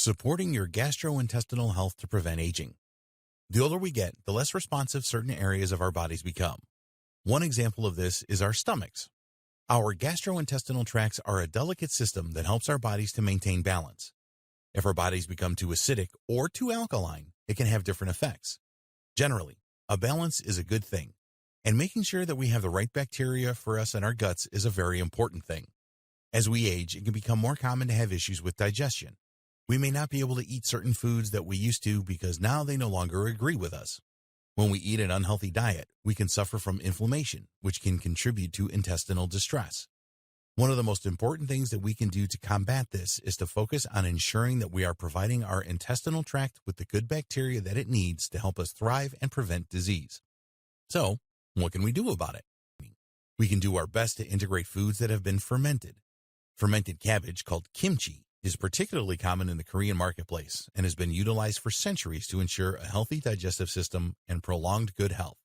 Supporting your gastrointestinal health to prevent aging. The older we get, the less responsive certain areas of our bodies become. One example of this is our stomachs. Our gastrointestinal tracts are a delicate system that helps our bodies to maintain balance. If our bodies become too acidic or too alkaline, it can have different effects. Generally, a balance is a good thing, and making sure that we have the right bacteria for us in our guts is a very important thing. As we age, it can become more common to have issues with digestion. We may not be able to eat certain foods that we used to because now they no longer agree with us. When we eat an unhealthy diet, we can suffer from inflammation, which can contribute to intestinal distress. One of the most important things that we can do to combat this is to focus on ensuring that we are providing our intestinal tract with the good bacteria that it needs to help us thrive and prevent disease. So, what can we do about it? We can do our best to integrate foods that have been fermented. Fermented cabbage, called kimchi, is particularly common in the Korean marketplace and has been utilized for centuries to ensure a healthy digestive system and prolonged good health.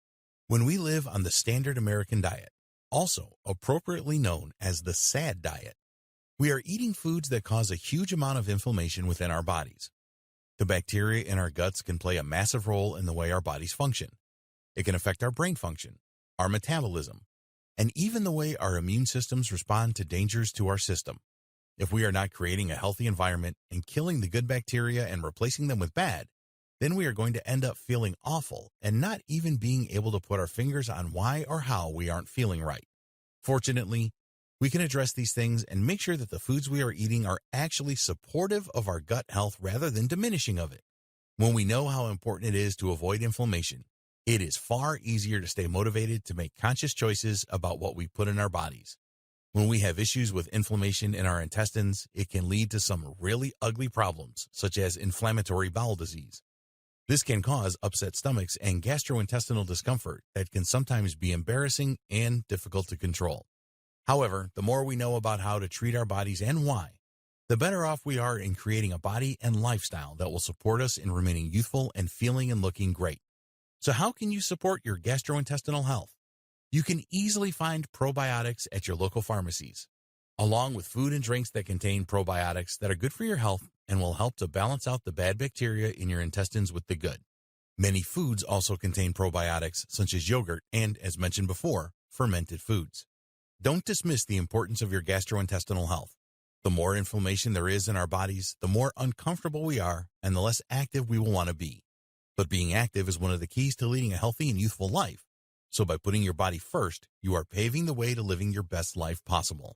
When we live on the standard American diet, also appropriately known as the SAD diet, we are eating foods that cause a huge amount of inflammation within our bodies. The bacteria in our guts can play a massive role in the way our bodies function. It can affect our brain function, our metabolism, and even the way our immune systems respond to dangers to our system. If we are not creating a healthy environment and killing the good bacteria and replacing them with bad, then we are going to end up feeling awful and not even being able to put our fingers on why or how we aren't feeling right. Fortunately, we can address these things and make sure that the foods we are eating are actually supportive of our gut health rather than diminishing of it. When we know how important it is to avoid inflammation, it is far easier to stay motivated to make conscious choices about what we put in our bodies. When we have issues with inflammation in our intestines, it can lead to some really ugly problems, such as inflammatory bowel disease. This can cause upset stomachs and gastrointestinal discomfort that can sometimes be embarrassing and difficult to control. However, the more we know about how to treat our bodies and why, the better off we are in creating a body and lifestyle that will support us in remaining youthful and feeling and looking great. So how can you support your gastrointestinal health? You can easily find probiotics at your local pharmacies, along with food and drinks that contain probiotics that are good for your health and will help to balance out the bad bacteria in your intestines with the good. Many foods also contain probiotics, such as yogurt and, as mentioned before, fermented foods. Don't dismiss the importance of your gastrointestinal health. The more inflammation there is in our bodies, the more uncomfortable we are and the less active we will want to be. But being active is one of the keys to leading a healthy and youthful life. So by putting your body first, you are paving the way to living your best life possible.